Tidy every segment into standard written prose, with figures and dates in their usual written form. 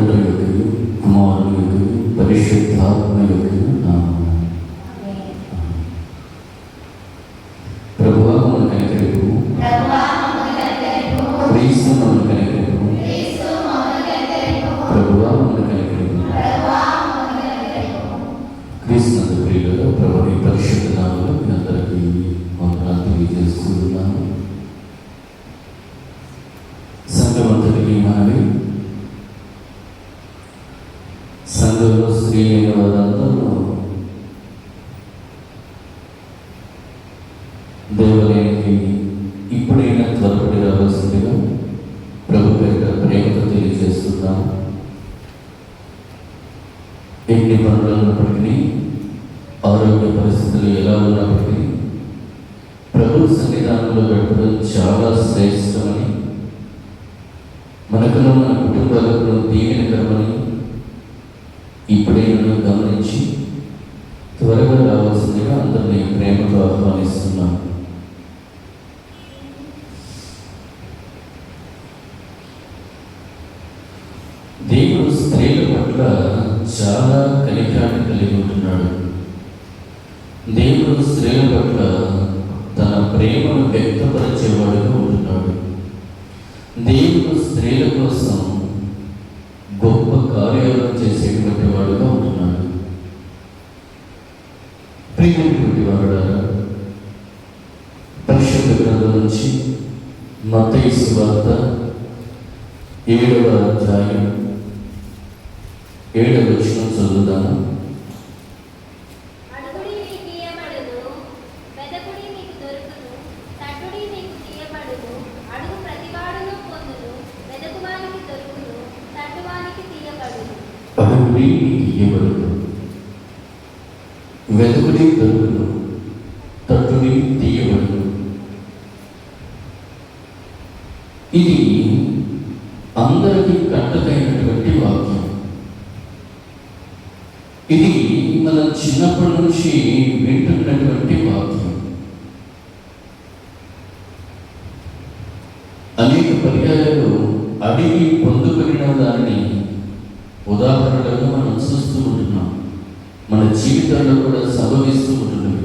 తండ్రి యొక్కయు కుమారుని యొక్కయు పరిశుద్ధాత్మ యొక్కయు నామమున. ప్రభువా మమ్మల్ని కనికరింపుము, క్రీస్తు మమ్మల్ని కనికరింపుము, ప్రభువా మమ్మల్ని కనికరింపుము. క్రీస్తునందు ప్రియులారా, ప్రభుని పరిశుద్ధ నామములో మీ అందరికీ వందనాలు తెలియజేస్తూ ఉన్నాను. సంఘమంతటికి మనవి, సంఘంలో స్త్రీలైన వారందరూ దేవాలయానికి ఇప్పుడైనా త్వరపడి రావాల్సిందిగా ప్రభు పేరిట ప్రేమతో తెలియజేస్తున్నాము. ఎన్ని పనులు ఉన్నప్పటికీ, ఆరోగ్య పరిస్థితులు ఎలా ఉన్నప్పటికీ ప్రభు సన్నిధానంలో గడపడం చాలా శ్రేష్టమని, మనకును మన కుటుంబాలకు దీవెనకరమని ఇప్పుడైనా గమనించి త్వరగా రావాల్సిందిగా అందరినీ ప్రేమతో ఆహ్వానిస్తున్నాను. దేవుడు స్త్రీల పట్ల చాలా కనికరాన్ని కలిగి ఉంటున్నాడు. దేవుడు స్త్రీల పట్ల తన ప్రేమను వ్యక్తపరిచేవాడుగా ఉంటున్నాడు. దేవుడు స్త్రీల కోసం గొప్ప కార్యాలను చేసేటువంటి వాడుగా ఉంటున్నాడు. ప్రియమైనటువంటి వారులారా, పరిశుద్ధ గ్రంథం నుంచి మత్తయి సువార్త 7వ అధ్యాయం 7వ వచనం చదువుదాము. అడుగుడి నీకు ఇయ్యబడును, వెతుకుడి దొరుకును, తట్టుడి తీయబడును. ఇది అందరికీ కంటకైనటువంటి వాక్యం. ఇది మనం చిన్నప్పటి నుంచి వింటున్నటువంటి వాక్యం. అనేక పర్యాయాలు అడిగి పొందుకున్న దాన్ని ఉదాహరణగా మనం చూస్తూ ఉంటున్నాం. మన జీవితాల్లో కూడా సంభవిస్తూ ఉంటున్నవి.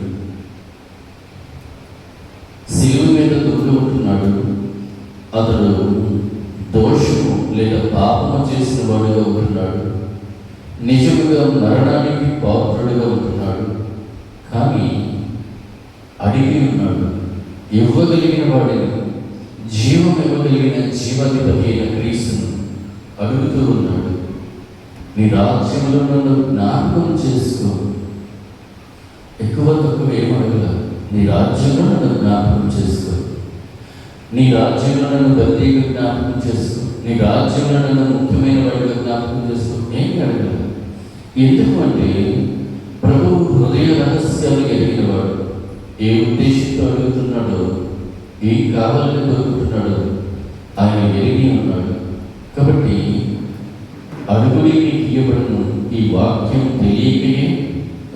శిలువ మీద దొరికి ఉంటున్నాడు. అతడు దోషము లేదా పాపము చేసిన వాడుగా ఉంటున్నాడు. నిజముగా మరణానికి పాత్రుడుగా ఉంటున్నాడు. కానీ అడిగి ఉన్నాడు. ఇవ్వగలిగిన వాడిని, జీవం ఇవ్వగలిగిన జీవాధిపతి అయిన క్రీస్తును అడుగుతూ ఉన్నాడు. నీ రాజ్యంలో నన్ను జ్ఞాపకం చేసుకో. ఎక్కువ తక్కువ ఏమడగల, నీ రాజ్యంలో నన్ను జ్ఞాపకం చేసుకో. నీ రాజ్యంలో నన్ను గట్టిగా జ్ఞాపకం చేసుకో. నీ రాజ్యంలో నన్ను ముఖ్యమైన వాడిగా జ్ఞాపకం చేసుకో. ఏమి అడగల. ఎందుకు అంటే ప్రభు హృదయ రహస్యాలు ఎరిగినవాడు. ఏ ఉద్దేశంతో అడుగుతున్నాడో, ఏం కావాలని కోరుకుంటున్నాడో ఆయన ఎరిగి ఉన్నాడు. కాబట్టి అడుగుడి నీకు ఇయ్యబడును, ఈ వాక్యం తెలియకనే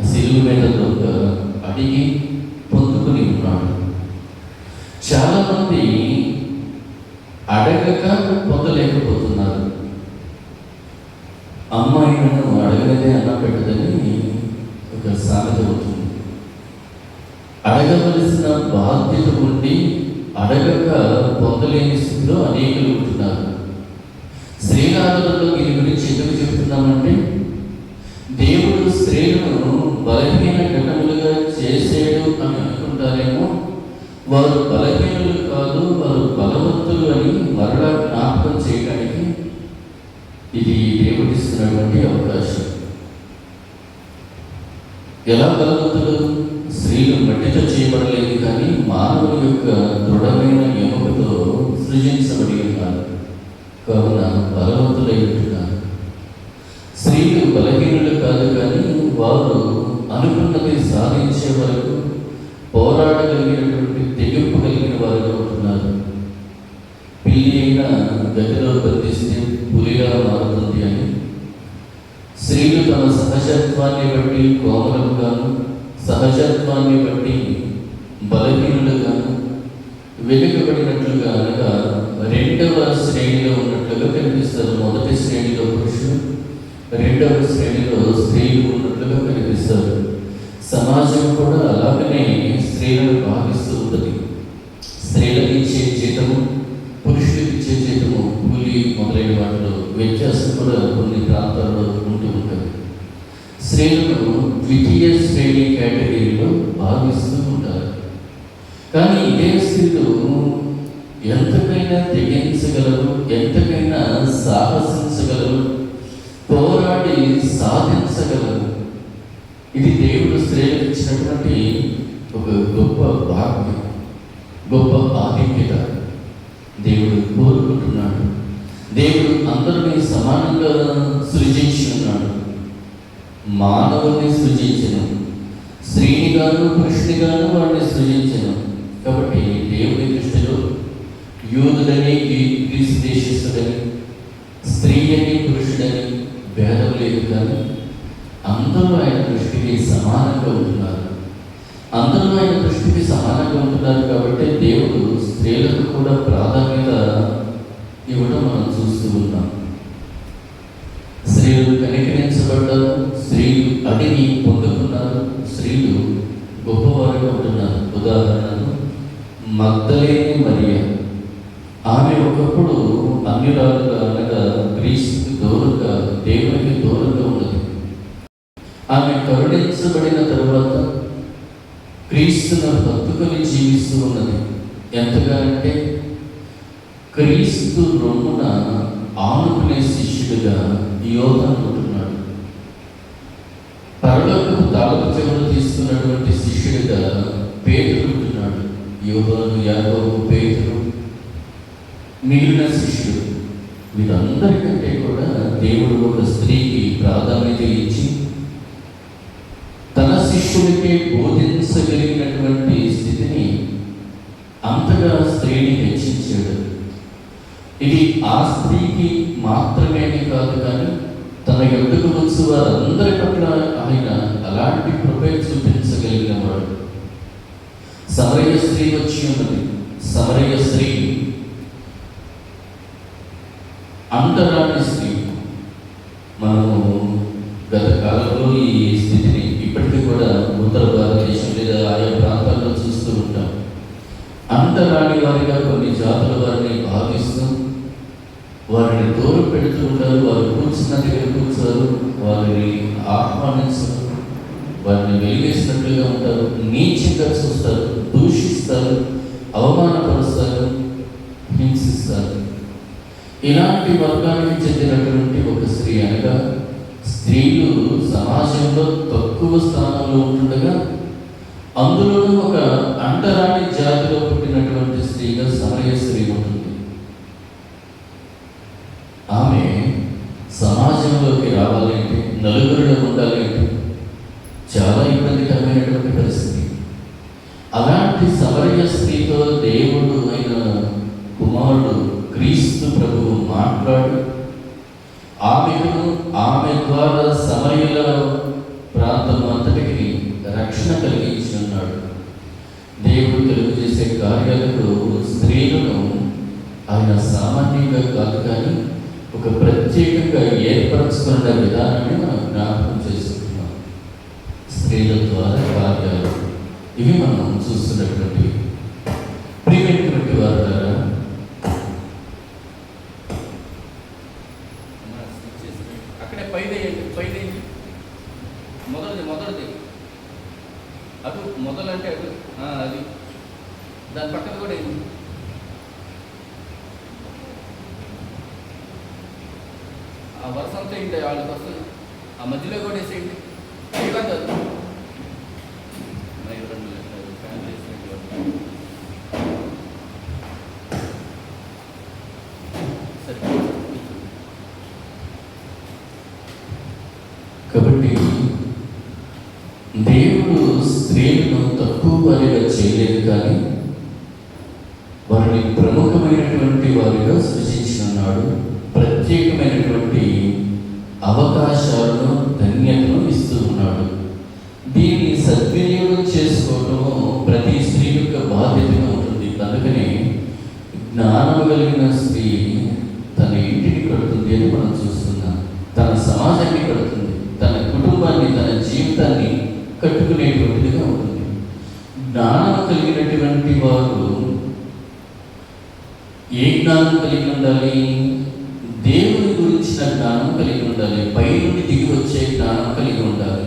శిలువ మీద దొంగ అడిగి పొందుకుని ఉన్నాడు. చాలామంది అడగక పొందలేకపోతున్నారు. అమ్మాయి నన్ను అడగలేదే అన్న పెట్టదని ఒక సామెత అవుతుంది. అడగవలసిన బాధ్యత ఉండి అడగక పొందలేని స్థితిలో అనేకులు ఉంటున్నారు. స్త్రీలాదనలో దీని గురించి ఎందుకు చెప్తున్నామంటే, దేవుడు స్త్రీలను బలహీన ఘటములుగా చేసేడు అని అనుకుంటారేమో. వారు బలహీనులు కాదు, వారు బలవంతులు అని మరలా జ్ఞాపకం చేయడానికి ఇది దేవుడిస్తున్నటువంటి అవకాశం. ఎలా బలవంతులు? స్త్రీలు మట్టితో చేయబడలేదు, కానీ మానవుని యొక్క దృఢమైన ఎముకతో సృజించబడి ఉన్నారు. కావున బలవంతులై ఉంటున్నారు. స్త్రీలు బలహీనులు కాదు, కానీ వారు అనుకున్నది సాధించే వరకు పోరాడగలిగినటువంటి తెగింపు కలిగిన వారుగా ఉంటున్నారు. పిల్లి అయినా గదిలో బంధిస్తే పులిగా మారుతుంది అని స్త్రీలు తమ సహజత్వాన్ని బట్టి కోమలుగాను, సహజత్వాన్ని బట్టి బలహీనులుగాను వెనుకబడినట్లుగా అనగా రెండవ శ్రేణిలో ఉన్నట్లుగా కనిపిస్తారు. మొదటి శ్రేణిలో పురుషులు, రెండవ శ్రేణిలో స్త్రీలు ఉన్నట్లుగా కనిపిస్తారు. సమాజం కూడా అలాగనే స్త్రీలను భావిస్తూ ఉంటుంది. స్త్రీలకు ఇచ్చే జీతము, పురుషులకు ఇచ్చే జీతము, కూలి మొదలైన వాటిలో వ్యత్యాసం కూడా కొన్ని ప్రాంతాల్లో ఉంటూ ఉంటుంది. స్త్రీలను ద్వితీయ శ్రేణి కేటగిరీలో భావిస్తూ ఉంటారు. కానీ ఇదే స్త్రీలు ఎంతకైనా తెగించగలరు, ఎంతకైనా సాహసించగలరు, పోరాడి సాధించగలరు. ఇది దేవుడు స్త్రీలకు ఇచ్చినటువంటి ఒక గొప్ప భాగ్యం, గొప్ప ఆధిక్యత. దేవుడు కోరుకుంటున్నాడు. దేవుడు అందరినీ సమానంగా సృజించి ఉన్నాడు. మానవుని సృజించను, స్త్రీనిగాను పురుషునిగాను వాడిని సృజించను. కాబట్టి దేవుడి దృష్టిలో యూదుడని గ్రీసు దేశస్థుడని, స్త్రీ అని పురుషుడని భేదం లేదు. కానీ అందరూ ఆయన దృష్టికి సమానంగా ఉంటున్నారు. అందరూ ఆయన దృష్టికి సమానంగా ఉంటున్నారు. కాబట్టి దేవుడు స్త్రీలకు కూడా ప్రాధాన్యత ఇవ్వడం మనం చూస్తూ ఉన్నాం. స్త్రీలు కనికరించబడ్డారు, స్త్రీలు అడిగి పొందుకున్నారు, స్త్రీలు గొప్పవారుగా ఉంటున్నారు. ఉదాహరణకు మగ్దలేని మరియ, ఆమె ఒకప్పుడు అన్యురాలుగా అనగా క్రీస్తుకి దూరంగా, దేవునికి దూరంగా ఉన్నది. ఆమె కరుణించబడిన తరువాత క్రీస్తును హత్తుకొని జీవిస్తూ ఉన్నది. ఎంతగా అంటే క్రీస్తు రొమ్మున ఆనుకునే శిష్యుడిగా యోధను ఉంటున్నాడు. పరలోకపు తాళపు చెవులు తీసుకున్నటువంటి శిష్యుడిగా పేతురు ఉంటున్నాడు. యోహాను, యాకోబు, పేతురు, మిగిలిన శిష్యుడు, వీరందరికంటే కూడా దేవుడు ఒక స్త్రీకి ప్రాధాన్యత ఇచ్చి తన శిష్యుడికి బోధించగలిగినటువంటి స్థితిని అంతగా స్త్రీని హెచ్చించాడు. ఇది ఆ స్త్రీకి మాత్రమే కాదు, కానీ తన ఎదుగు వచ్చి వారందరి పట్ల ఆయన అలాంటి కృప చూపించగలిగిన వాడు. సమరయ స్త్రీ వచ్చి ఉన్నది. సమరయ స్త్రీ అంటరాని స్త్రీ. మనము గత కాలంలో ఈ స్థితిని ఇప్పటికీ కూడా ఉత్తర భారతదేశం లేదా ఆయా ప్రాంతాల్లో చూస్తూ ఉంటాం. అంటరాని వారిగా కొన్ని జాతుల వారిని భావిస్తూ వారిని దూరం పెడుతూ ఉంటారు. వారు కూర్చున్న దగ్గర కూర్చోరు, వారిని ఆహ్వానించరు, వారిని వెలిగేసినట్లుగా ఉంటారు, నీచంగా చూస్తారు, దూషిస్తారు, అవమానపరుస్తారు, హింసిస్తారు. ఇలాంటి వర్గానికి చెందినటువంటి ఒక స్త్రీ, అనగా స్త్రీలు సమాజంలో తక్కువ స్థానంలో ఉంటుండగా అందులోనూ ఒక అంటరాని జాతిలో పుట్టినటువంటి స్త్రీగా సమరయ స్త్రీ ఉంటుంది. ఆమె సమాజంలోకి రావాలంటే, నలుగురిలో ఉండాలంటే చాలా ఇబ్బందికరమైనటువంటి పరిస్థితి. అలాంటి సమరయ స్త్రీతో దేవుడు అయిన కుమారుడు క్రీస్తు ప్రభువు మాట్లాడి ఆమె ద్వారా సమరయుల ప్రాంతం అంతటికి రక్షణ కలిగించి ఉన్నాడు. దేవుడు కలుగు చేసే కార్యాలకు స్త్రీలను ఆయన సామాన్యంగా కాదు, కానీ ఒక ప్రత్యేకంగా ఏర్పరచుకున్న విధానాన్ని మనం జ్ఞాపకం చేసుకుంటున్నాం. స్త్రీల ద్వారా కార్యాలు ఇవి మనం చూస్తున్నటువంటి ప్రియమైనటువంటి వారు ద్వారా అక్కడే పైదేయండి మొదటిది అటు మొదలంటే అటు అది దాని పక్కన కూడా ఏంటి, ఆ వరుస అంతా ఏంటి వాళ్ళకి వస్తుంది, ఆ మధ్యలో కూడా వేసేయండి. కాబట్టి దేవుడు స్త్రీలను తక్కువ వారిగా చేయలేదు, కానీ వారిని ప్రముఖమైనటువంటి వారిగా సృజించినాడు. ప్రత్యేకమైనటువంటి అవకాశాలను, ధన్యతను ఇస్తూ ఉన్నాడు. దీన్ని సద్వినియోగం చేసుకోవటము ప్రతి స్త్రీ యొక్క బాధ్యతగా ఉంటుంది. అందుకనే జ్ఞానం కలిగిన స్త్రీ తన ఇంటిని కడుతుంది అని మనం చూస్తున్నాం. తన సమాజాన్ని కడుతుంది, తన కుటుంబాన్ని, తన జీవితాన్ని కట్టుకునేటువంటిదిగా ఉంటుంది. జ్ఞానం కలిగినటువంటి వారు ఏ జ్ఞానం కలిగి ఉండాలి? దేవుని గురించిన జ్ఞానం కలిగి ఉండాలి. పైనుండి దిగి వచ్చే జ్ఞానం కలిగి ఉండాలి.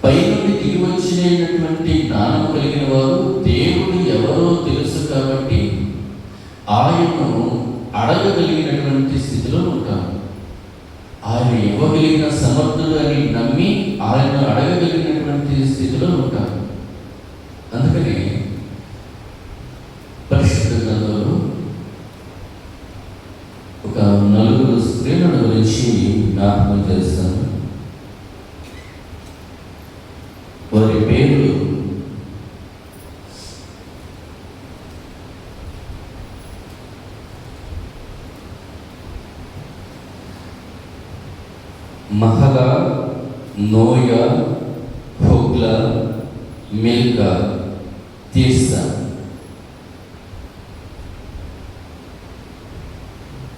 పైనుండి దిగి వచ్చినటువంటి జ్ఞానం కలిగిన వారు దేవుడు ఎవరో తెలుసు కాబట్టి ఆయనను అడగగలిగినటువంటి స్థితిలో ఉంటారు. ఆయన ఇవ్వగలిగిన సమర్థుడు అని నమ్మి ఆయన అడగగలిగినటువంటి స్థితిలో ఉంటారు. అందుకని పరిశుద్ధ గ్రంథంలో ఒక 4 స్త్రీల గురించి జ్ఞాపకం చేస్తాను. వారి పేర్లు మహలా, నోయా, హోగ్లా, మిల్కా, తీర్సా.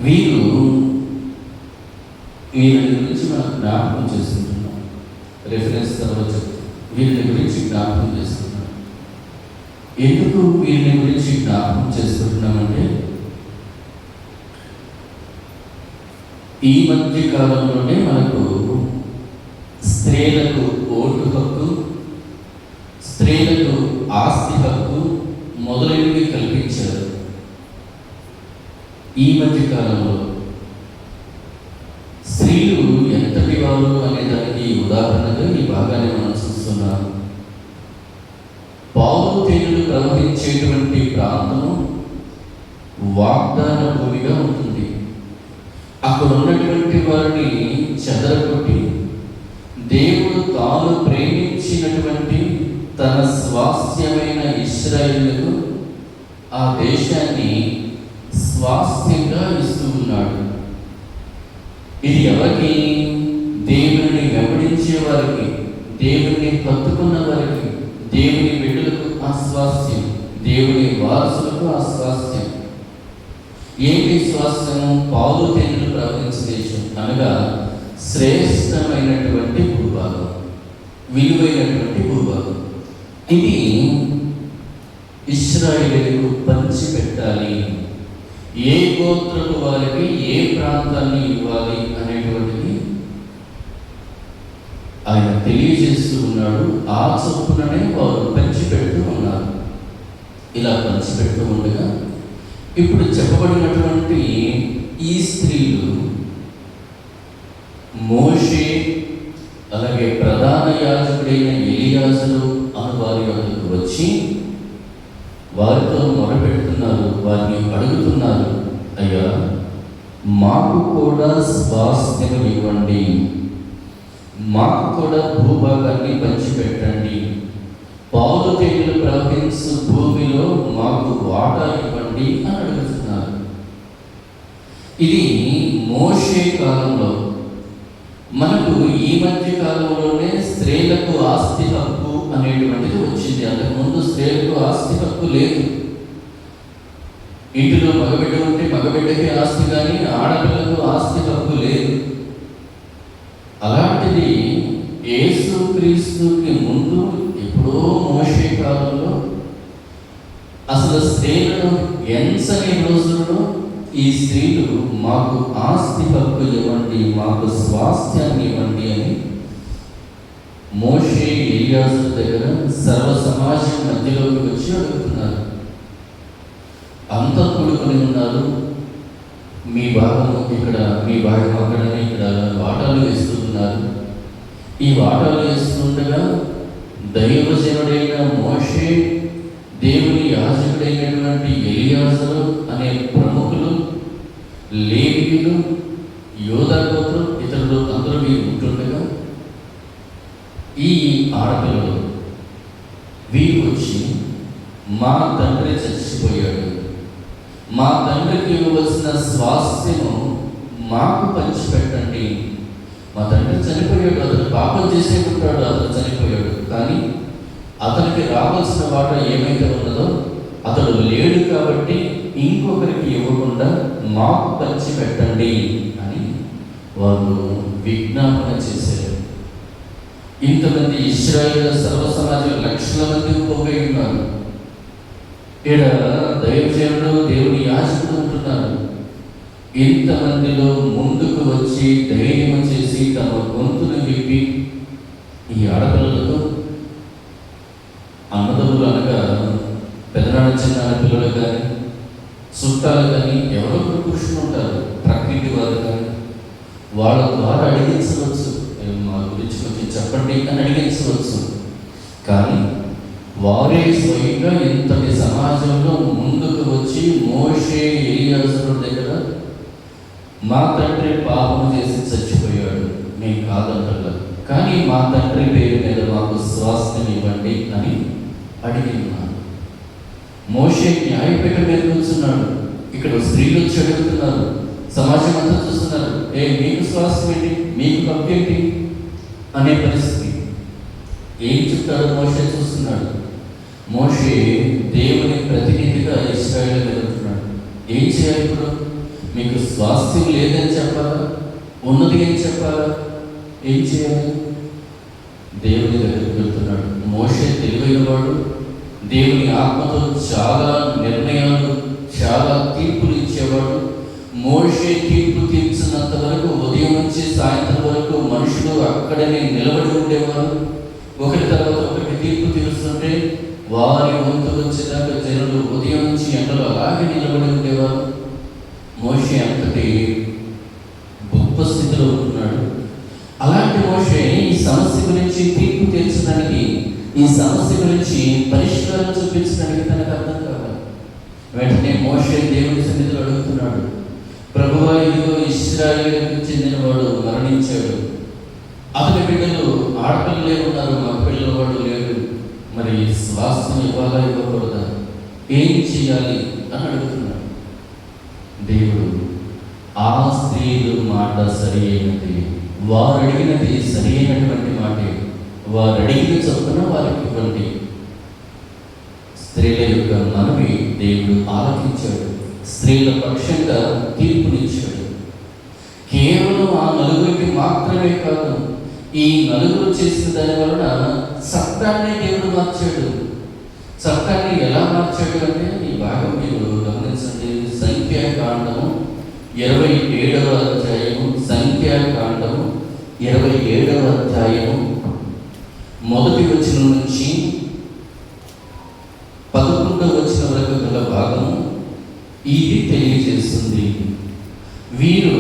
వీరి గురించి మనం జ్ఞాపకం చేసుకుంటున్నాం. రెఫరెన్స్ తర్వాత చెప్తాం. వీరిని గురించి జ్ఞాపకం చేసుకుంటున్నాం. ఎందుకు వీరిని గురించి జ్ఞాపకం చేసుకుంటున్నామంటే, ఈ మధ్య కాలంలోనే మనకు స్త్రీలకు ఓటు హక్కు, స్త్రీలకు ఆస్తి హక్కు మొదలైనవి కల్పించారు. ఈ మధ్య కాలంలో స్త్రీలు ఎంతటి వారు అనే దానికి ఉదాహరణగా ఈ భాగాన్ని మనం చూస్తున్నాం. పాలు తేనెలు ప్రవహించేటువంటి ప్రాంతము వాగ్దాన భూమిగా ఉంటుంది. అక్కడ ఉన్నటువంటి వారిని చెదరగొట్టి దేవుడు తాను ప్రేమించినటువంటి తన స్వాస్థ్యమైన ఇశ్రాయేలుకు ఆ దేశాన్ని స్వాస్థ్యంగా ఇస్తూ ఉన్నాడు. ఇది ఎవరికి? దేవుని వెంబడించే వారికి, దేవుని పట్టుకున్న వారికి, దేవుని బిడ్డలకు ఆస్వాస్యం, దేవుని వారసులకు ఆస్వాస్యం. ఏంటి స్వాస్థ్యం? పాలు తేనెలు ప్రవహించే దేశం అనగా శ్రేష్టమైనటువంటి భూభాగం, విలువైనటువంటి భూభాగం. ఇది ఇశ్రాయేలుకు పంచిపెట్టాలి. ఏ గోత్రపు వారికి ఏ ప్రాంతాన్ని ఇవ్వాలి అనేటువంటిది ఆయన తెలియజేస్తూ ఉన్నాడు. ఆ చొప్పుననే వారు పంచిపెడుతూ ఉన్నారు. ఇలా పంచిపెడుతూ ఉండగా ఇప్పుడు చెప్పబడినటువంటి ఈ స్త్రీలు మోషే, అలాగే ప్రధాన యాజకుడైన ఎలియాజరు అను వారి వద్దకు వచ్చి వారితో మొరపెడుతున్నారు. వారిని అడుగుతున్నారు, అయ్యా మాకు కూడా స్వాస్థ్యం ఇవ్వండి, మాకు కూడా భూభాగాన్ని పంచిపెట్టండి, పాలు తేనెలు ప్రవహించు భూమిలో మాకు వాటా ఇవ్వండి అని అడుగుతున్నారు. ఇది మోషే కాలంలో. మనకు ఈ మధ్య కాలంలోనే స్త్రీలకు ఆస్తి హక్కు అనేటువంటిది వచ్చింది. అంతకుముందు స్త్రీలకు ఆస్తి హక్కు లేదు. ఇంటిలో మగబిడ్డ ఉంటే మగబిడ్డకి ఆస్తి, కానీ ఆడపిల్లకు ఆస్తి హక్కు లేదు. అలాంటిది యేసుక్రీస్తుకి ముందు ఎప్పుడో మోషే కాలంలో అసలు స్త్రీలను ఎంచని రోజుల్లో ఈ స్త్రీలు మాకు ఆస్తి హక్కు ఇవ్వండి, మాకు స్వాస్థ్యాన్ని ఇవ్వండి అని మోషే ఎలియాజరు దగ్గర సర్వ సమాజం మధ్యలోకి వచ్చి అడుగుతున్నారు. అంతా కూడుకొని ఉన్నారు. మీ భాగము ఇక్కడ, మీ భాగం అక్కడనే, ఇక్కడ వాటాలు వేస్తున్నారు. ఈ వాటాలు వేస్తుండగా దైవజనుడైన మోషే, దేవుని యాజకుడైనటువంటి ఎలియాజరు అనే ప్రముఖులు, లేవీయులు, యోధా గోత్రం, ఇతరులు అందరూ వీరు ఉంటుండగా ఈ ఆడపిల్లలు వీరు వచ్చి, మా తండ్రి చచ్చిపోయాడు, మా తండ్రికి ఇవ్వవలసిన స్వాస్థ్యము మాకు పంచిపెట్టండి. మా తండ్రి చనిపోయాడు, అతను పాపం చేసే ఉంటాడు, అతను చనిపోయాడు, కానీ అతనికి రావాల్సిన వాట ఏమైతే ఉన్నదో అతడు లేడు కాబట్టి ఇంకొకరికి ఇవ్వకుండా మాకు పంచిపెట్టండి అని వారు విజ్ఞాపన చేశారు. ఇంతమంది ఇశ్రాయేలు సర్వ సమాజం లక్షల మంది పోగై ఉన్నారు. ఇక్కడ దైవజనుడు దేవుని యాజకుడు ఉంటున్నారు. ఇంతమందిలో ముందుకు వచ్చి ధైర్యం చేసి తమ గొంతును విప్పి ఈ ఆడపిల్లలతో, అన్నదమ్ములు అనగా పెదనాన్న చిన్న పిల్లలు కానీ, చుట్టాలు కానీ, ఎవరో ఒకరు పురుషులు ఉంటారు, ప్రకృతి వారు కానీ, వాళ్ళ ద్వారా అడిగించవచ్చు, మా గురించి కొంచెం చెప్పండి అని అడిగించవచ్చు. కానీ వారే స్వయంగా ఇంతటి సమాజంలో ముందుకు వచ్చి మోషే ఎలియాజరు దగ్గర మా తండ్రి పాపం చేసి చచ్చిపోయాడు, మేము కాదంటారు, కానీ మా తండ్రి పేరు మీద మాకు స్వాస్థ్యం ఇవ్వండి అని అడిగి ఉన్నాను. మోషే న్యాయపీఠం మీద కూర్చున్నాడు. ఇక్కడ స్త్రీలు వచ్చి అడుగుతున్నారు, సమాజం అంతా చూస్తున్నారు, మీకు స్వాస్థ్యం ఏంటి, మీకు హక్కేంటి అనే పరిస్థితి. ఏం చెప్తాడు మోషే చూస్తున్నాడు. మోషే దేవుని ప్రతినిధిగా ఇశ్రాయేలు వెళ్తున్నాడు. ఏం చేయాలి ఇప్పుడు? మీకు స్వాస్థ్యం లేదని చెప్పాలా, ఉన్నది అని చెప్పాలా, ఏం చేయాలి? దేవుని దగ్గరికి వెళ్తున్నాడు. మోషే తెలివైన వాడు, దేవుని ఆత్మతో చాలా నిర్ణయాలు, చాలా తీర్పులు ఇచ్చేవాడు. మోషే తీర్పు తీర్చినంత వరకు ఉదయం నుంచి సాయంత్రం వరకు మనుషులు అక్కడనే నిలబడి ఉండేవారు. ఒకరి తర్వాత ఒకరికి తీర్పు తీరుస్తుంటే వారి వంతు వచ్చేదాకా జనులు ఉదయం నుంచి ఎండలో అలాగే నిలబడి ఉండేవారు. మోషే అంతటి గొప్ప స్థితిలో ఉంటున్నాడు. అలాంటి మోషే ఈ సమస్య గురించి తీర్పు తీర్చడానికి, ఈ సమస్య గురించి పరిష్కారం చూపించడానికి తనకు అర్థం కావాలి. వెంటనే మోషే దేవుని సన్నిధిలో అడుగుతున్నాడు, ప్రభువా, ఇదిగో ఇశ్రాయేలుకు చెందినవాడు మరణించాడు, అతని బిడ్డలు ఆడపిల్లలే ఉన్నారు, మా పిల్లవాడు లేడు, మరి స్వాస్థ్యం ఇవ్వాలా ఇవ్వకూడదా, ఏం చేయాలి అని అడుగుతున్నాడు. దేవుడు ఆ స్త్రీలు మాట సరి అయినది, వారు అడిగినది సరి అయినటువంటి మాటే, వారు అడిగిన చొప్పున వారికి ఇవ్వండి. స్త్రీల యొక్క మనవి దేవుడు ఆలకించాడు, స్త్రీల పక్షంగా తీర్పునిచ్చాడు. కేవలం ఆ నలుగురికి మాత్రమే కాదు, ఈ నలుగురు చేసిన దాని వలన చట్టాన్ని దేవుడు మార్చాడు. చట్టాన్ని ఎలా మార్చాడు అంటే ఈ భాగం మీరు గమనించండి. సంఖ్యాకాండము 27వ అధ్యాయము, సంఖ్యాకాండము 27వ అధ్యాయము 1వ వచనం నుంచి 11వ వచనం వరకు గల భాగము ఇది తెలియజేస్తుంది. వీరు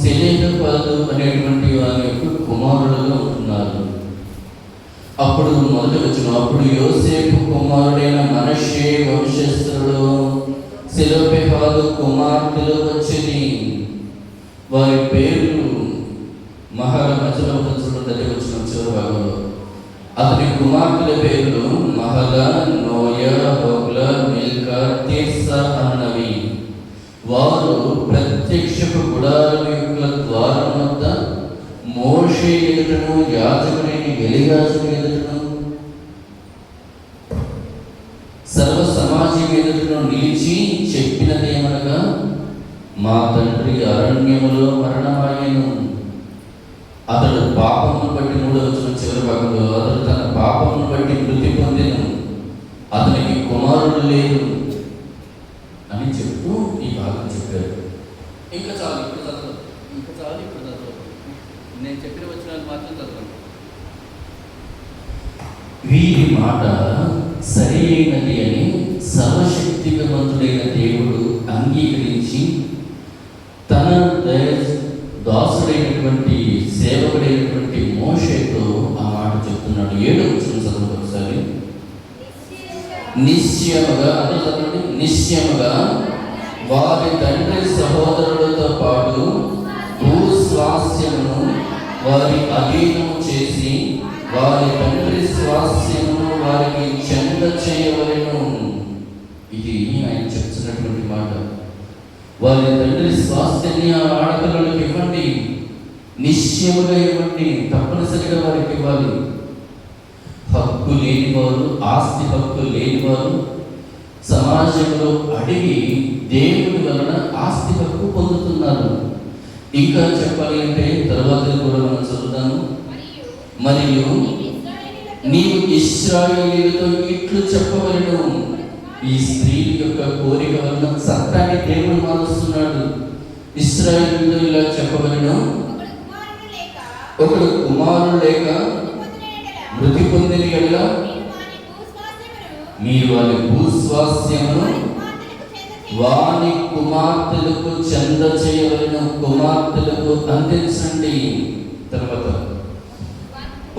సెలెహపాదు అనేటువంటి వారి యొక్క కుమారులుగా ఉంటున్నారు. అప్పుడు 1వ వచనం, అప్పుడు యోసేపు కుమారుడైన మనష్షే వంశస్థుడు సెలోపెహాదు కుమార్తెలు వచ్చేది. వారి పేర్లు మహల మధ్యలో చూడండి, వచ్చిన చివరి భాగంలో అతని కుమార్తెల పేర్లు మహల, నోయ, హోగ్లా, మిల్కా, తీర్సా అన్నవి. వారు ప్రత్యక్షపు గుడారం యొక్క ద్వారం వద్ద మోషే ఎదుటను, యాజకుడైన ఎలియాజరు ఎదుటను, సర్వ సమాజం ఎదుటను నిలిచి చెప్పినదేమనగా, మా తండ్రి అరణ్యములో మరణమాయెను. అతడు పాపమును బట్టి 3వ వచనం చివరి భాగంలో, అతడు తన పాపమును బట్టి మృతి పొందెను, అతనికి కుమారుడు లేరు అని చెప్తూ ఈ భాగం చెప్పారు. ఇంకా చాలు, ఇప్పుడు చదవదు, ఇంకా చాలు, ఇప్పుడు చదవదు, నేను చెప్పిన వచనాలు మాత్రం చదవండి. వీరి మాట సరి అయినది అని సర్వశక్తివంతుడైన దేవుడు అంగీకరించి తన దాసుడైనటువంటి సేవకుడైనటువంటి మోషేతో ఆ మాట చెప్తున్నాడు. 7వ వచనం చదవండి ఒకసారి. నిశ్చయముగా అంటే చదవండి, నిశ్చయముగా వారి తండ్రి సహోదరులతో పాటు భూస్వాస్యమును వారి అధీనము చేసి వారి తండ్రి స్వాస్యమును వారికి చెంద చేయవలెను. ఇది ఆయన చెప్తున్నటువంటి మాట. వారి తండ్రి స్వాస్థ్యాన్ని ఆ ఆడపిల్లలకు ఇవ్వండి, నిశ్చయముగా ఇవ్వండి, తప్పనిసరిగా వారికి ఇవ్వాలి. హక్కు లేనివారు, ఆస్తి హక్కు లేనివారు సమాజంలో అడిగి దేవుడి వలన ఆస్తి హక్కు పొందుతున్నారు. ఇంకా చెప్పాలి అంటే తర్వాత కూడా మనం చదువుతాము. మరియు నీవు ఇశ్రాయేలీయులతో ఇట్లు చెప్పవలెను. ఈ స్త్రీ యొక్క కోరిక వలన చట్టాన్ని దేవుడు మారుస్తున్నాడు. ఇశ్రాయేలీయులతో ఇలా చెప్పవలెను, ఒకడు కుమారుడు లేక మృతి పొందిన యెడల మీరు వారి భూస్వాస్యమును వాని కుమార్తెలకు చెంద చేయవలెను, కుమార్తెలకు అందించండి. తర్వాత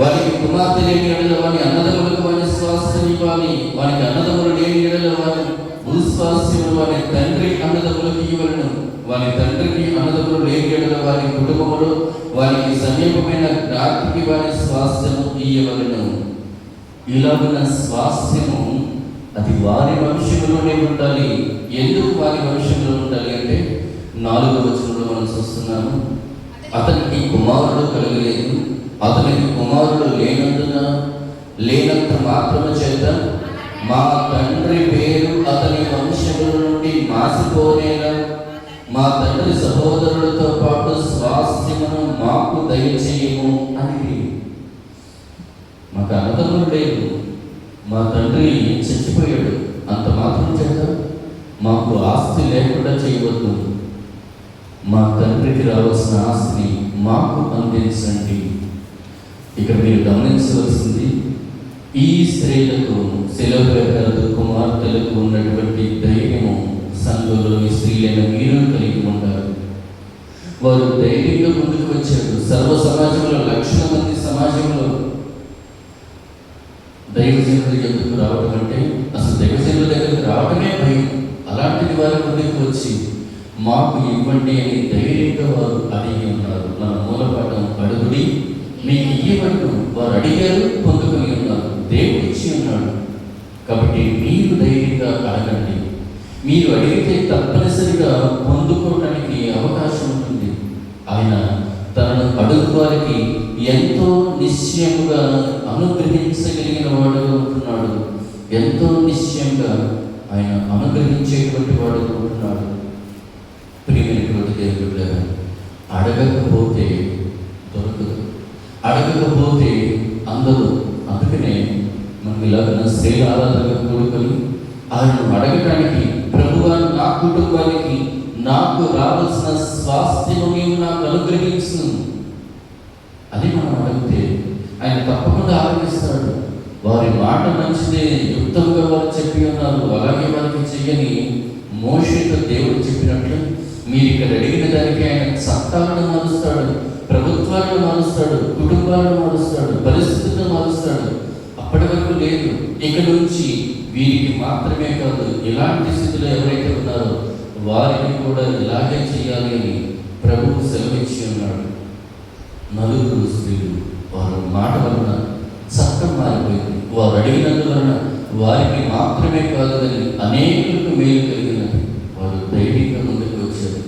వారికి కుమార్తె లేని యెడల వాని అన్నదమ్ములకు వాని స్వాస్థ్యం ఇవ్వాలి. వానికి అన్నదమ్ములు లేని యెడల వాని భూస్వాస్యమును వాని తండ్రి అన్నదమ్ములకు ఇవ్వలను. వాని తండ్రికి అన్నదమ్ములు లేని యెడల వారి కుటుంబములు వారికి సమీపమైన జ్ఞాతికి వారి స్వాస్థ్యము ఇయ్యవలను. ఇలాగున్న స్వాస్థ్యము అది వారి వంశంలోనే ఉండాలి. ఎందుకు వారి వంశంలో ఉండాలి అంటే 4వ వచనంలో మనం చూస్తున్నాము, అతనికి కుమారుడు కలగలేదు, అతనికి కుమారుడు లేనంత మాత్రము చేత మా తండ్రి పేరు అతని వంశముల నుండి మాసిపోనేలా మా తండ్రి సహోదరులతో పాటు స్వాస్థ్యమును మాకు దయచేయము అని. మాకు అన్నదమ్ములు లేదు, మా తండ్రి చచ్చిపోయాడు, అంత మాత్రం చేత మాకు ఆస్తి లేకుండా చేయవద్దు. మా తండ్రికి రావాల్సిన ఆస్తిని మాకు అందించండి. ఇక్కడ మీరు గమనించవలసింది, ఈ స్త్రీలకు సెలవులకు కుమార్తెలకు ఉన్నటువంటి ధైర్యము సంఘంలోని స్త్రీలైన మీరు కలిగి ఉంటారు. వారు ధైర్యంగా ముందుకు వచ్చారు. సర్వ సమాజంలో లక్షల మంది సమాజంలో దైవజనుల ఎందుకు రావడం అంటే అసలు దైవజనుల దగ్గరికి రావడమే భయం. అలాంటిది వారి ముందుకు వచ్చి మాకు ఇవ్వండి అని ధైర్యంగా వారు అడిగి ఉన్నారు. మన మూలపాఠం అడుగుడి మీకు ఇవ్వబడును. వారు అడిగారు, పొందుకొని ఉన్నారు, దేవుడు ఇచ్చి ఉన్నాడు. కాబట్టి మీరు ధైర్యంగా అడగండి. మీరు అడిగితే తప్పనిసరిగా పొందుకోవడానికి అవకాశం ఉంటుంది. ఆయన తనను అడుగు వారికి ఎంతో నిశ్చయముగా అనుగ్రహించగలిగిన వాడుగా ఉంటున్నాడు. ఎంతో నిశ్చయంగా ఆయన అనుగ్రహించేటువంటి వాడుగా ఉంటున్నాడు. ప్రియమైనటువంటి దేవుడు, అడగకపోతే దొరకదు, అడగకపోతే అందరూ. అందుకనే మనం ఇలాగ స్త్రీల ఆరాధనగా కూడుకొని ఆయనను అడగటానికి, ప్రభువా నా కుటుంబానికి నాకు రావాల్సిన స్వాస్థ్యము నీవు నాకు అనుగ్రహించు అని మనం అడిగితే ఆయన తప్పకుండా ఆలోచిస్తాడు. వారి మాట మంచిదే, యుక్తంగా వారు చెప్పి ఉన్నారు, అలాగే వారికి చెయ్యని మోషేతో దేవుడు చెప్పినట్లు మీరు ఇక్కడ అడిగిన దానికి ఆయన చట్టాలను మారుస్తాడు, ప్రభుత్వాలను మారుస్తాడు, కుటుంబాలను మారుస్తాడు, పరిస్థితులను మారుస్తాడు. అప్పటి వరకు లేదు, ఇక నుంచి వీరికి మాత్రమే కాదు, ఇలాంటి స్థితిలో ఎవరైతే ఉన్నారో వారిని కూడా ఇలాగే చేయాలి అని ప్రభువు సెలవిచ్చి ఉన్నాడు. 4 స్త్రీలు వారి మాట వలన చట్టం మారిపోయింది. వారు అడిగినందువలన వారికి మాత్రమే కాదు అని అనేకులకు మేలు కలిగినది. వారు ధైర్యంగా ముందుకు వచ్చారు.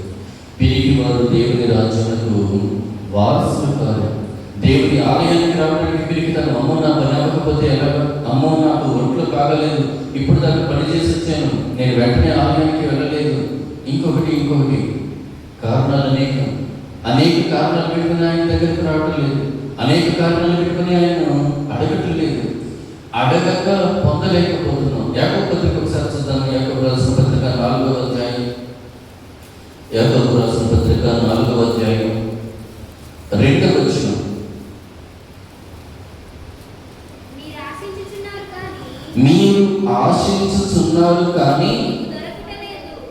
వీరికి వారు దేవుని రాజ్యాలకు వారసులు కాదు. దేవుని ఆలయానికి రావడానికి వీరికి తన అమ్మో నా పని అవ్వకపోతే ఎలాగా, అమ్మో నాకు ఒంట్లో కాగలేదు, ఇప్పుడు దాన్ని పని చేసి వచ్చాను, నేను వెంటనే ఆలయానికి వెళ్ళలేదు, ఇంకొకటి కారణాలు అనేక కారణాలు పెట్టుకుని ఆయన దగ్గరికి రావడం లేదు. అనేక కారణాలు పెట్టుకుని ఆయన అడగటం లేదు. అడగక పొందలేకపోతున్నాం. యాకోబు పత్రిక ఒకసారి చూద్దాం. యాకోబు రాసిన పత్రిక 4వ అధ్యాయం. యాకోబు రాసిన పత్రిక 4వ అధ్యాయం 2వ వచనం. మీరు ఆశించుచున్నారు కానీ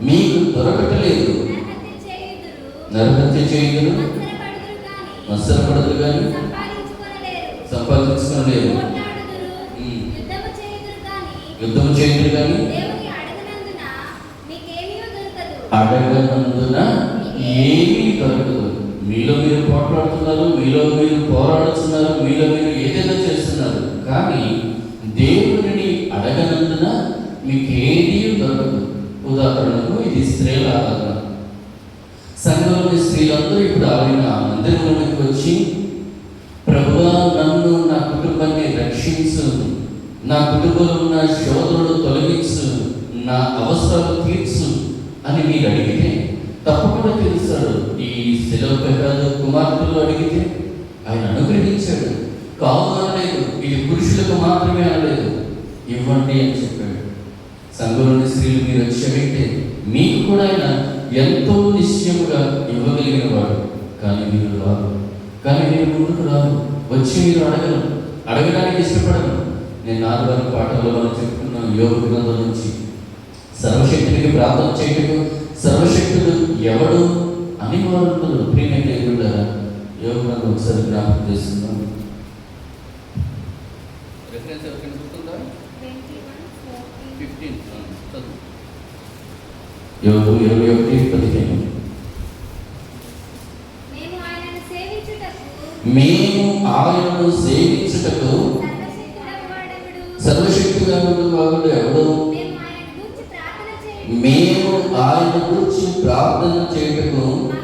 మీకు దొరకటలేదు, నరహత్య చేయుదురు, మత్సరపడదురు కానీ సంపాదించుకోలేరు, యుద్ధము చేయుదురు కానీ అడగనందున ఏమీ దొరకదు. మీలో మీరు పోట్లాడుతున్నారు, మీలో మీరు పోరాడుతున్నారు, మీలో మీరు ఏదైనా చేస్తున్నారు, కానీ దేవుడిని అడగనందున మీకు ఏదీ దొరకదు. ఉదాహరణకు ఇది స్త్రీల ఆరాధన. సంఘంలోని స్త్రీలందరూ ఇప్పుడు ఆయన మందిరంలోకి వచ్చి, ప్రభువా నన్ను నా కుటుంబాన్ని రక్షించు, నా కుటుంబంలో ఉన్న శోధనలు తొలగించు, నా అవసరాలు తీర్చు అని మీరు అడిగితే తప్పకుండా తెలుస్తాడు. ఈ సెలవుపేట కుమార్తెలు అడిగితే ఆయన అనుగ్రహించాడు. కావు అనలేదు, ఇది పురుషులకు మాత్రమే అనలేదు, ఇవ్వండి అని చెప్పాడు. సంఘంలోని స్త్రీలు మీరు వచ్చి అడిగితే మీకు కూడా ఆయన ఎంతో నిశ్చయముగా ఇవ్వగలిగిన వాడు. కానీ మీరు రాదు, కానీ మీరు ముందుకు రాదు, వచ్చి మీరు అడగడానికి ఇష్టపడను. నేను 4 పాఠాలలో మనం చెప్పుకున్నాను యోగ గ్రంథం నుంచి. సర్వశక్తునికి ప్రార్థన చేయటకు సర్వశక్తుడు ఎవడు అని వారు ప్రియమైన దేవుడారా, యోగ గ్రంథం ఒకసారి జ్ఞాపకం చేస్తున్నాం. రెఫరెన్స్ ఎవరికైనా గుర్తుందా? 15 యోగు 21:15. మేము ఆయనను సేవించుటకు సర్వశక్తిగా వాడు ఎవడు, మేము ఆయన గురించి ప్రార్థన చేయటకు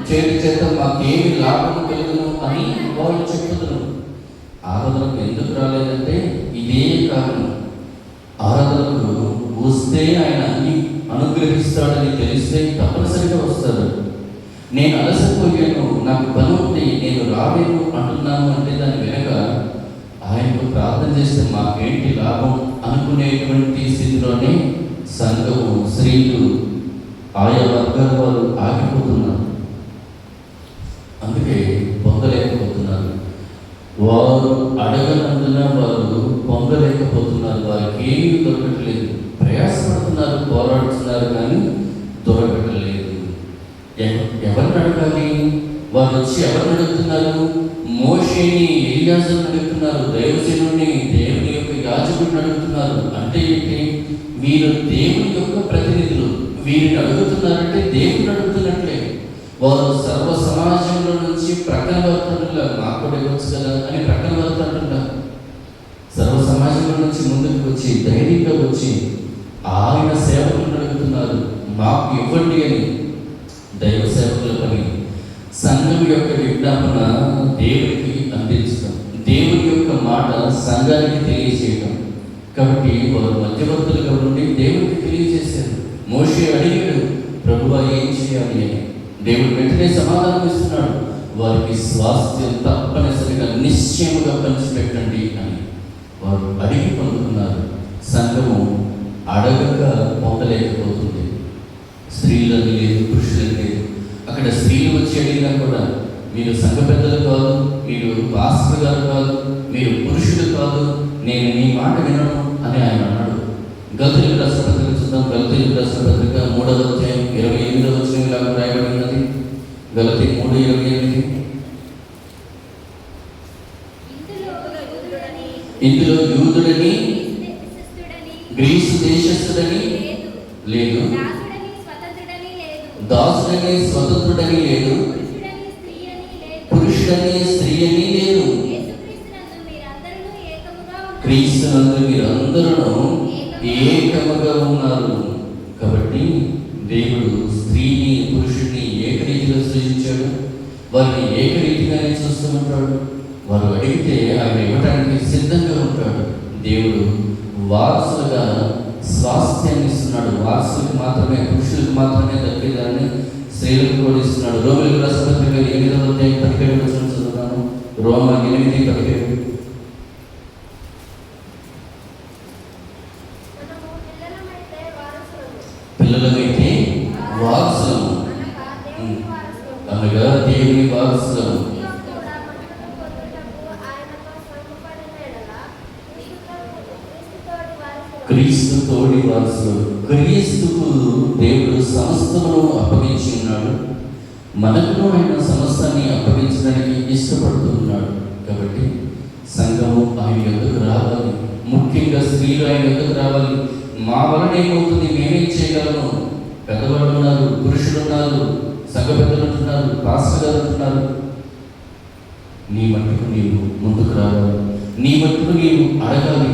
చేత మాకేమి లాభం కలుగును అని వాళ్ళు చెప్తున్నారు. ఆరాధనకు ఎందుకు రాలేదంటే ఇదే కారణం. ఆరాధనకు వస్తే ఆయన అన్ని అనుగ్రహిస్తాడని తెలిస్తే తప్పనిసరిగా వస్తాడు. నేను అలసిపోయాను, నాకు పని ఉంది, నేను రాలేను అంటున్నాను అంటే దాని వెనక ఆయనకు ప్రార్థన చేస్తే మాకేంటి లాభం అనుకునేటువంటి స్థితిలోనే సంఘము, స్త్రీలు, ఆయా వర్గాల వారు ఆగిపోతున్నారు. అందుకే పొందలేకపోతున్నారు. వారు అడగనందున వారు పొందలేకపోతున్నారు. వారికి ఏమీ దొరకట్లేదు. ప్రయాసపడుతున్నారు, పోరాడుతున్నారు, కానీ దొరకట్లేదు. ఎవరిని అడగాలి? వారు వచ్చి ఎవరిని అడుగుతున్నారు? మోషేని, ఎలియాజరుని అడుగుతున్నారు. దైవజనుడిని, దేవుని యొక్క యాజకుడిని అడుగుతున్నారు. అంటే ఏంటి? వీరు దేవుని యొక్క ప్రతినిధులు. వీరిని అడుగుతున్నారంటే దేవుని అడుగుతున్నట్లే. వారు సర్వ సమాజంలో నుంచి ప్రక్కన వర్తంటున్నారు. మాకు కూడా ఇవ్వచ్చు కదా అని ప్రక్కన వర్తంటున్నారు. సర్వ సమాజంలో నుంచి ముందుకు వచ్చి ధైర్యంగా వచ్చి ఆయన సేవకులను అడుగుతున్నారు, మాకు ఇవ్వండి అని. దైవ సేవకుల పని సంఘం యొక్క విజ్ఞాపన దేవునికి అందించడం, దేవుని యొక్క మాట సంఘానికి తెలియజేయడం. కాబట్టి వారు మధ్యవర్తులుగా ఉండి దేవుడికి తెలియజేశారు. మోషే అడిగాడు, ప్రభువా ఏం చేయాలి అని. దేవుడు వెంటనే సమాధానం ఇస్తున్నాడు, వారికి స్వాస్థ్యం తప్పనిసరిగా నిశ్చయముగా పంచిపెట్టండి అని. వారు అడిగి పొందుతున్నారు. సంఘము అడగక పొందలేకపోతుంది. స్త్రీలని లేదు, పురుషులని లేదు. అక్కడ స్త్రీలు వచ్చి అడిగినా కూడా మీరు సంఘ పెద్దలు కాదు, మీరు పాస్టర్ గారు కాదు, మీరు పురుషులు కాదు, నేను నీ మాట వినను అని ఆయన అన్నాడు. గలతీయులకు రాసిన పత్రిక చూద్దాం. గలతీయులకు రాసిన పత్రిక 3వ అధ్యాయం 28వ వచనం ఇలాగ రాయబడి ఉన్నది. గలతీ 3:28. ఇందులో యూదుడని గ్రీసు దేశస్థుడని లేదు, దాసుడని స్వతంత్రుడని లేదు, పురుషుడని స్త్రీ అని లేదు. క్రీస్తునందు మీరందరూ ఏకముగా ఉన్నారు. కాబట్టి దేవుడు స్త్రీని, పురుషుడిని ఏకరీతిగా సృజించాడు. వారిని ఏకరీతిగానే చూస్తూ ఉంటాడు. వారు అడిగితే ఆయన ఇవ్వడానికి సిద్ధంగా ఉంటాడు. దేవుడు వారసులుగా స్వాస్థ్యాన్ని ఇస్తున్నాడు. వారసులకు మాత్రమే, పురుషులకు మాత్రమే దక్కేదాన్ని స్త్రీలకు కూడా ఇస్తున్నాడు. రోమీయులకు రాసిన పత్రిక 8వ అధ్యాయం 17వ వచనం చదువుతాను. రోమ 8:17. పిల్లలమైతే వారసులము అనగా దేవుని వారసులము. క్రీస్తు తోడి వారసులు. క్రీస్తుకు దేవుడు సమస్తమును అప్పగించి ఉన్నాడు. మనకును ఆయన సమస్తాన్ని అప్పగించడానికి ఇష్టపడుతున్నాడు. కాబట్టి సంఘము ఆయన యొద్దకు రావాలి. ముఖ్యంగా స్త్రీలు ఆయన యొద్దకు రావాలి. మా వలన ఏమవుతుంది, మేమేం చేయగలము? పెద్దవాళ్ళు ఉన్నారు, పురుషులు ఉన్నారు, సంఘ పెద్దలు ఉంటున్నారు, పాస్టర్ గారు ఉంటున్నారు. నీ మట్టుకు నీవు ముందుకు రావాలి. నీ మట్టుకు నీవు అడగాలి.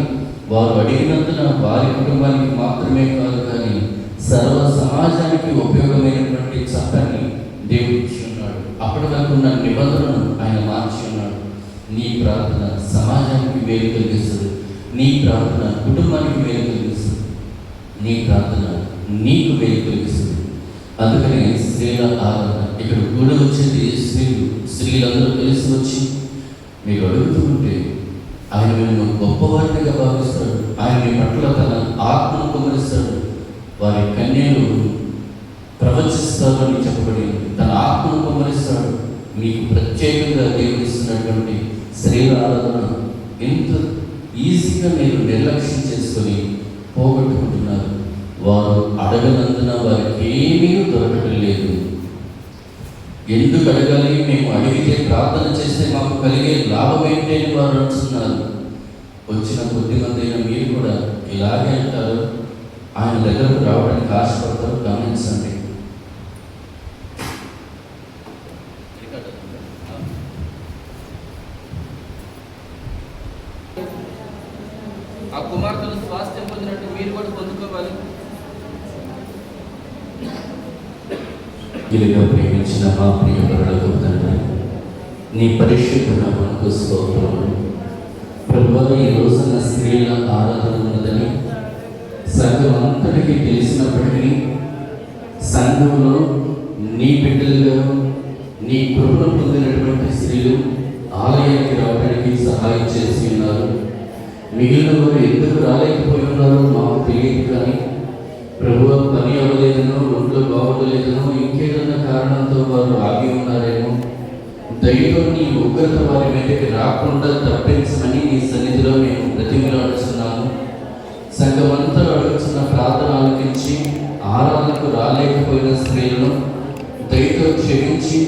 వారు అడిగినందున వారి కుటుంబానికి మాత్రమే కాదు, కానీ సర్వ సమాజానికి ఉపయోగమైనటువంటి చట్టాన్ని దేవుడు ఇచ్చి ఉన్నాడు. అప్పటి వరకు ఉన్న నిబంధనను ఆయన మార్చి ఉన్నాడు. నీ ప్రార్థన సమాజానికి మేలు కలిగిస్తుంది. నీ ప్రార్థన కుటుంబానికి మేలు కలిగిస్తుంది. నీ ప్రార్థన నీకు మేలు కలిగిస్తుంది. అందుకని స్త్రీల ఆరాధన ఇక్కడ కూడా వచ్చేది స్త్రీలందరూ కలిసి వచ్చి మీరు అడుగుతూ ఉంటే ఆయన మిమ్మల్ని గొప్పవారిగా భావిస్తాడు. ఆయన మీ పట్ల తన ఆత్మను కుమరిస్తాడు. వారి కన్యలు ప్రవచిస్తారు అని చెప్పబడింది. తన ఆత్మను కుమరిస్తాడు. మీకు ప్రత్యేకంగా దేవుడు ఇస్తున్నటువంటి స్త్రీల ఆరాధన ఎంత ఈజీగా మీరు నిర్లక్ష్యం చేసుకొని పోగొట్టుకుంటున్నారు. వారు అడగనందున వారికి ఏమీ దొరకటం లేదు. ఎందుకు అడగాలి? మేము అడిగితే ప్రార్థన చేస్తే మాకు కలిగే లాభం ఏంటి అని వారు అంటున్నారు. వచ్చిన కొద్దిమంది అయినా మీరు కూడా ఇలాగే అంటారు. ఆయన దగ్గరకు రావడానికి ఆశపడతారు. గమనించండి. ఆ కుమార్తెను స్వాస్థ్యం పొందినట్టు మీరు కూడా పొందుకోవాలి. ఇదిగా ప్రేమించిన మా ప్రియ పరలోకపు తండ్రి, నీ పరిశుద్ధ నామమునకు స్తోత్రములు. ప్రభువా, ఈ రోజున స్త్రీల ఆరాధన ఉన్నదని సంఘం అంతటికీ తెలిసినప్పటికీ సంఘంలో నీ బిడ్డలుగా నీ కృపను పొందినటువంటి స్త్రీలు ఆలయానికి రావడానికి సహాయం చేసి ఉన్నారు. మిగిలిన వారు ఎందుకు రాలేకపోయి ఉన్నారో మాకు తెలియదు. కానీ ప్రభువా, పని అవ్వలేదనో, ఒంట్లో బాగోలేదనో, ఇంకేదన్నా కారణంతో వారు ఆగి ఉన్నారేమో. దయతో నీ ఉగ్రత వారి మీదకి రాకుండా తప్పించమని నీ సన్నిధిలో మేము బ్రతిమలాడుతున్నాము. సంఘమంతా అడుగుతున్న ప్రార్థన ఆలకించి ఆరాధనకు రాలేకపోయిన స్త్రీలను దయతో క్షమించి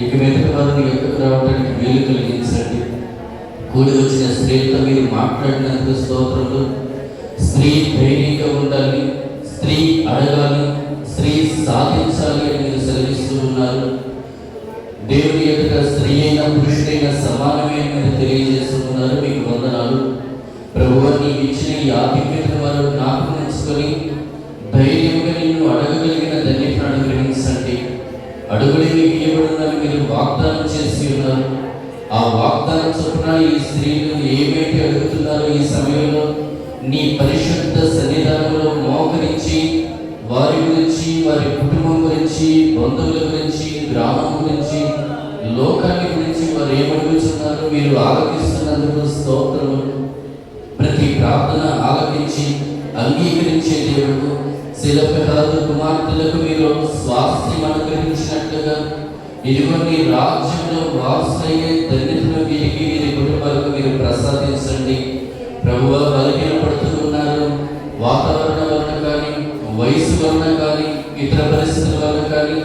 ఇక మీదట వారిని ఎక్కడికి రావడానికి వీలు కలిగించండి. కూడి వచ్చిన స్త్రీలతో మీరు మాట్లాడినందుకు స్తోత్రములు. స్త్రీ ధైర్యంగా ఉండాలి, స్త్రీ అడగాలి, స్త్రీ సాధించాలి అని మీరు సెలవిస్తూ ఉన్నారు. దేవుని ఎదుట స్త్రీ అయినా పురుషుడైన సమానమే అని మీరు తెలియజేస్తున్నారు. మీకు వందనాలు ప్రభువా. నీకు ఇచ్చిన ఈ ఆధిక్యతను వారు జ్ఞాపకం ఉంచుకొని ధైర్యంగా నిన్ను అడగగలిగిన ధన్యతను అనుగ్రహించండి. అడుగుడే మీకు ఇవ్వబడినని మీరు వాగ్దానం చేసి ఉన్నారు. ఆ వాగ్దానం చొప్పున ఈ స్త్రీలు ఏమైతే అడుగుతున్నారో ఈ సమయంలో నీ పరిశుద్ధ సన్నిధానంలో మోకరించి వారి గురించి, వారి కుటుంబం గురించి, బంధువుల గురించి, గ్రామం గురించి, లోకాన్ని గురించి వారు ఏమడుగుతున్నారో మీరు ఆలకిస్తున్నందుకు స్తోత్రములు. ప్రతి ప్రార్థన ఆలకించి అంగీకరించే దేవుడు శిలపరాధ కుమార్తెలకు మీరు స్వాస్థ్యం అనుగ్రహించినట్లుగా ఇదిగో నీ రాజ్యంలో వారసులయ్యే ధన్యతను వీరికి, వీరి కుటుంబాలకు మీరు ప్రసాదించండి. ప్రభువా, బలహీనపడుతూ ఉన్నారు. వాతావరణం వలన కానీ, వయసు వలన కానీ, ఇతర పరిస్థితుల వలన కానీ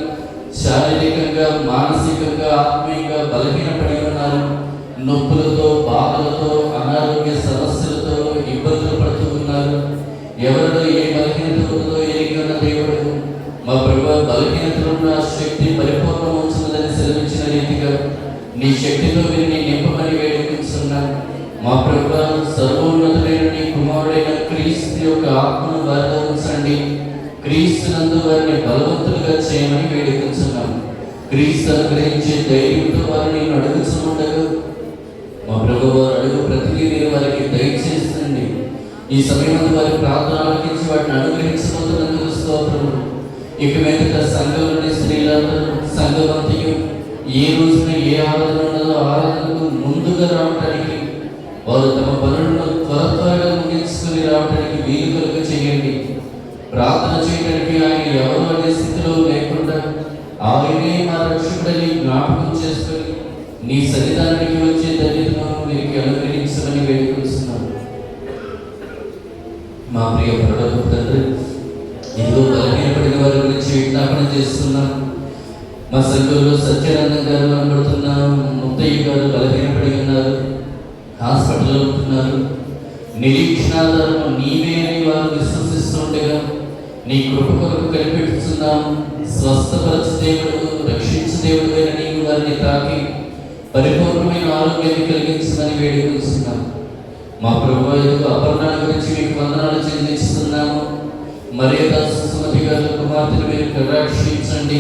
శారీరకంగా, మానసికంగా, ఆత్మీయంగా బలహీనపడి ఉన్నారు. నొప్పులతో, బాధలతో, అనారోగ్య సమస్యలతో ఇబ్బందులు పడుతూ ఉన్నారు. ఎవరిలో ఏ బలహీనత ఉన్నదో ఎరిగి ఉన్న దేవుడు మా ప్రభువా, బలహీనతలో ఉన్న శక్తి పరిపూర్ణమవుతున్నదని సెలవించిన రీతిగా నీ శక్తితో వీరిని నింపమని వేడుకుంటున్నాను. మా ప్రభువా, సర్వోన్నతుడైన నీ కుమారుడైన క్రీస్తు యొక్క ఆత్మను వారిలో ఉంచండి. క్రీస్తునందు వారిని బలవంతులుగా చేయమని వేడుకుంటున్నాను. క్రీస్తు అనుగ్రహించే ధైర్యంతో వారిని అడుగుతుండగా మా ప్రభువా, అడుగు ప్రతిదీ మీరు వారికి దయచేస్తుంది. ఈ సమయంలో వారి ప్రార్థన ఆలకించి వాటిని అనుగ్రహించబోతున్నందుకు స్తోత్రములు. ఇక మీదట సంఘంలోని స్త్రీలందరూ సంఘమంతయు ఏ రోజున ఏ ఆరాధన ఉన్నదో ఆరాధనకు ముందుగా రావడానికి, వారు తమ పనులను త్వరగా ముగించుకుని రావడానికి వీలు కలుగ చేయండి. ప్రార్థన చేయడానికి ఆయన ఎవరు అనే స్థితిలో లేకుండా ఆయనే మా రక్షకుడని జ్ఞాపకం చేసుకొని నీ సన్నిధానానికి వచ్చే ధన్యతను వీరికి అనుగ్రహించమని వేడుకొస్తున్నాను. మా ప్రియ పరలోకపు తండ్రి, ఇదిగో బలహీనపడిన వారి గురించి విజ్ఞాపన చేస్తున్నాం. మా సంఘంలో సత్యానందం గారు అనబడుతున్నాం. ముత్తయ్య గారు బలహీనపడి ఉన్నారు, హాస్పిటల్లో ఉంటున్నారు. నిరీక్షణాధారము నీవే అని వారు విశ్వసిస్తుండగా నీ కృప కొరకు కనిపెడుతున్నాం. స్వస్థపరచు దేవుడు, రక్షించు దేవుడు అని నీవు వారిని తాకి పరిపూర్ణమైన ఆరోగ్యాన్ని కలిగించమని వేడుకొస్తున్నాం. మా ప్రభువా, ఇదిగో అపర్ణాల గురించి మీకు వందనాలు చెల్లిస్తున్నాము. మర్యాద సుమతి గారి కుమార్తెను మీరు కటాక్షించండి.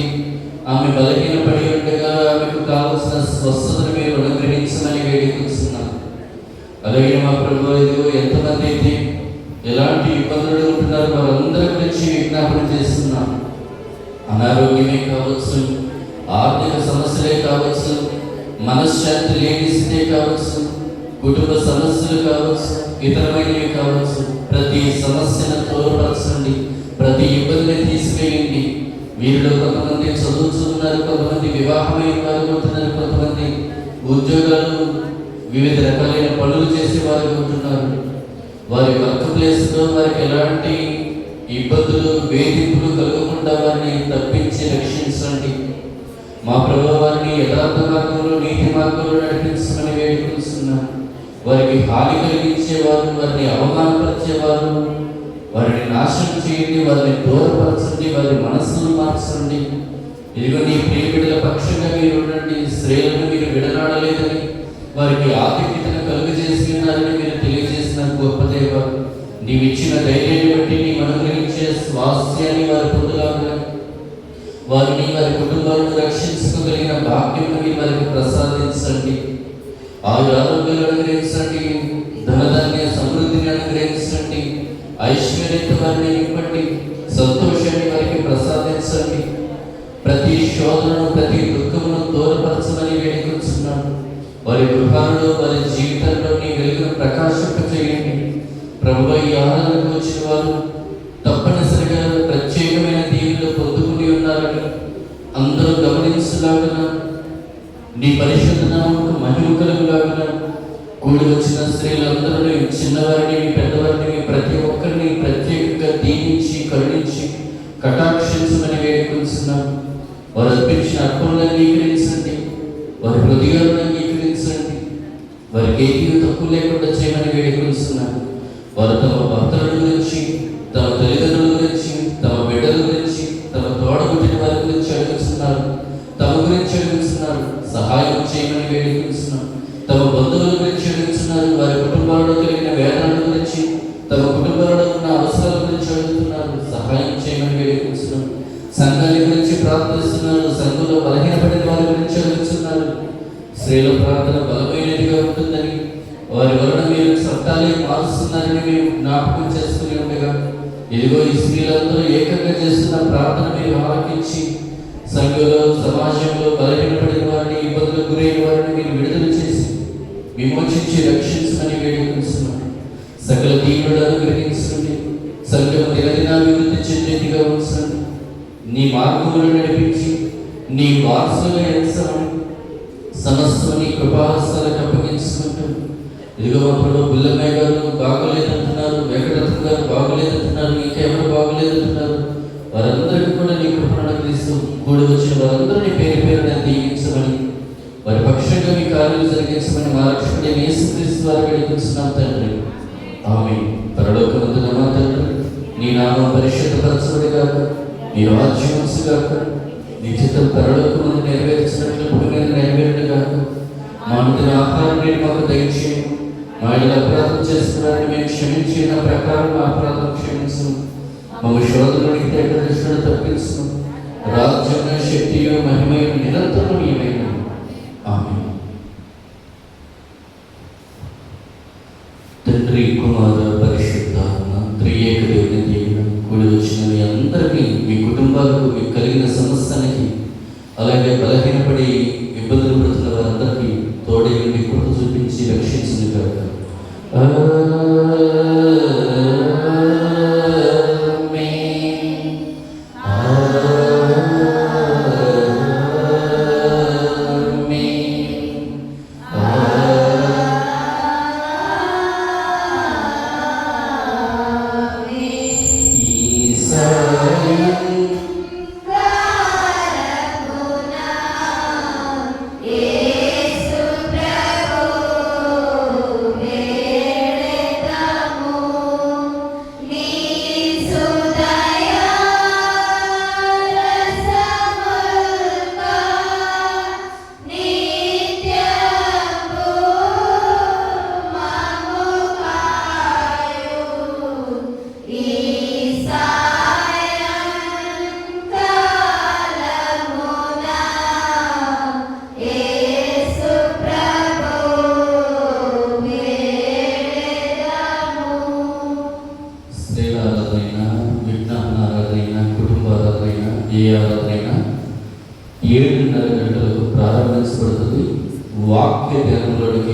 ఆమె బలహీనపడి ఉండగా ఆమెకు కావలసిన స్వస్థతను మీరు అనుగ్రహించమని వేడుకొస్తున్నాం. అలాగే మా ప్రభువా, ఇదిగో ఎంతమంది అయితే ఎలాంటి ఇబ్బందులు ఉంటున్నారో వారందరి గురించి విజ్ఞాపన చేస్తున్నాం. అనారోగ్యమే కావచ్చు, ఆర్థిక సమస్యలే కావచ్చు, మనశ్శాంతి లేని స్థితే కావచ్చు, కుటుంబ సమస్యలు కావచ్చు, ఇతరమైనవి కావచ్చు, ప్రతి సమస్యను తోలుపరచండి, ప్రతి ఇబ్బందిని తీసివేయండి. వీరిలో కొంతమంది చదువుతున్నారు, కొంతమంది వివాహమైన వారు ఉంటున్నారు, కొంతమంది ఉద్యోగాలు వివిధ రకాలైన పనులు చేసే వారు ఉంటున్నారు. వారి వర్క్ ప్లేస్లో వారికి ఎలాంటి ఇబ్బందులు వేధింపులు కలగకుండా వారిని తప్పించి రక్షించండి. మా ప్రభువు వారిని యథార్థ మార్గంలో నీతి మార్గంలో నడిపించమని వేడుకుంటున్నాను. వారికి హాని కలిగించేవారు, వారిని అవమానపరిచేవారు, వారిని నాశనం చేయండి, వారిని దూరపరచండి, వారి మనస్సును మార్చండి. ఇదిగో నీ ప్రియబిడ్డల పక్షంగా మీరు ఉండండి. స్త్రీలను మీరు విడనాడలేదని, వారికి ఆధిక్యతను కలుగజేసి ఉన్నారని మీరు తెలియజేసిన గొప్ప దేవ, నీవిచ్చిన ధైర్యాన్ని బట్టి నీ అనుగ్రహించే స్వాస్థ్యాన్ని వారి పొందులాగా, వారిని వారి కుటుంబాలను రక్షించుకోగలిగిన భాగ్యం మీరు వారికి ప్రసాదించండి. ఆరోగ్యాలు అనుగ్రహించండి, ధనధాన్య సమృద్ధిని అనుగ్రహించండి, ఐశ్వర్యత వారిని నింపండి, సంతోషాన్ని వారికి ప్రసాదించండి. ప్రతి శోధనను ప్రతి దుఃఖమును దూరపరచమని వేడుకుంటున్నాను. వారి గృహాల్లో వారి జీవితంలో నీ వెలుగును ప్రకాశింపచేయండి. ప్రభువా, ఈ ఆరాధనకు వచ్చిన వారు తప్పనిసరిగా ప్రత్యేకమైన దీవెనలు పొందుకుని ఉన్నారని అందరూ గమనించలాగున, నీ పరిశుద్ధ నామముకు మహిమ కలుగులాగున, కూడి వచ్చిన స్త్రీలందరూ చిన్నవారిని పెద్దవారిని ప్రతి ఒక్కరిని ప్రత్యేకంగా దీవించి కరుణించి కటాక్షించమని వేడుకుంటున్నాను. వారు అర్పించిన అర్పణలు అంగీకరించండి, వారి హృదయాలను అంగీకరించండి, వారికి ఏమీ తక్కువ లేకుండా చేయమని వేడుకుంటున్నాను. వారు తమ భర్తల గురించి, తమ తల్లిదండ్రుల గురించి, తమ బిడ్డల గురించి, తమ తోడబుట్టిన వారి గురించి అడుగుతున్నారు, తమ గురించి అడుగుతున్నారు. సహాయం చేయమని వేడుకుంటున్నాను. తమ బంధువుల గురించి అడుగుతున్నారు, వారి కుటుంబాల్లో కలిగిన వేదనల గురించి, తమ కుటుంబాల్లో ఉన్న అవసరాల గురించి అడుగుతున్నారు. సహాయం చేయమని వేడుకుంటున్నాను. సంఘాల గురించి ప్రార్థిస్తున్నారు, సంఘంలో బలహీనపడిన వారి గురించి అడుగుతున్నారు. స్త్రీల ప్రార్థన బలమైనదిగా ఉంటుందని, వారి వలన మీరు చట్టాలే మారుస్తున్నారని మీరు జ్ఞాపకం చేసుకుని ఉండగా, ఇదిగో ఈ స్త్రీలందరూ ఏకంగా చేస్తున్న ప్రార్థన మీరు ఆలకించి, సంఘంలో సమాజంలో బలహీనపడిన వారిని, ఇబ్బందులకు గురైన వారిని మీరు విడుదల చేసి విమోచించి రక్షించమని వేడుకుంటున్నాను. సకల దీవులను అనుగ్రహించండి, సంఘం దినదినాభివృద్ధి చెందేదిగా ఉంచండి. నీ మార్గములను నడిపించి నీ వారసులుగా ఎంచమని సమస్తని కృపాహస్తాలకు అప్పగించుకుంటూ, ఇదిగో మా ప్రభు బుల్లమ్మ గారు బాగోలేదంటున్నారు, వెంకటరత్న గారు బాగోలేదంటున్నారు, ఇంకెవరు బాగోలేదంటున్నారు, వారందరికీ కూడా నీ కృపను అనుగ్రహిస్తూ కూడి వచ్చిన వారందరినీ పేరు పేరున దీవించమని, వారి పక్షంగా మీ కార్యాలు జరిగించమని మా రక్షకుడు యేసుక్రీస్తు ద్వారా వేడుకుంటున్నాం తండ్రి. ఆమేన్. పరలోకమందున మా తండ్రి, నీ నామం పరిశుద్ధపరచబడి గాక, నీ రాజ్యం వచ్చుగాక, నీ చిత్తం పరలోకమందు నెరవేర్చినట్లు భూమి మీద నెరవేరును గాక. మా అనుదిన ఆహారాన్ని మాకు దయచేయము, మా ఇళ్ళ అపరాధం చేస్తున్నారని మేము క్షమించిన ప్రకారం మా అపరాధం క్షమించు, మమ్మ శోధనలోనికి దృష్టిని తప్పించు. రాజ్యం, శక్తియు మహిమయు నిరంతరం నీవైన. ఆమేన్. తండ్రి, కుమార, పరిశుద్ధాత్మ త్రియేక దేవుని దీవెన కూడి వచ్చిన మీ అందరికీ, మీ కుటుంబాలకు, మీకు కలిగిన సమస్యలకి, అలాగే బలహీనపడి ఇబ్బందులు పడుతున్న వారందరికీ తోడే నుండి కృప చూపించి రక్షించింది కాక. వాక్య ధ్యానంలోనికి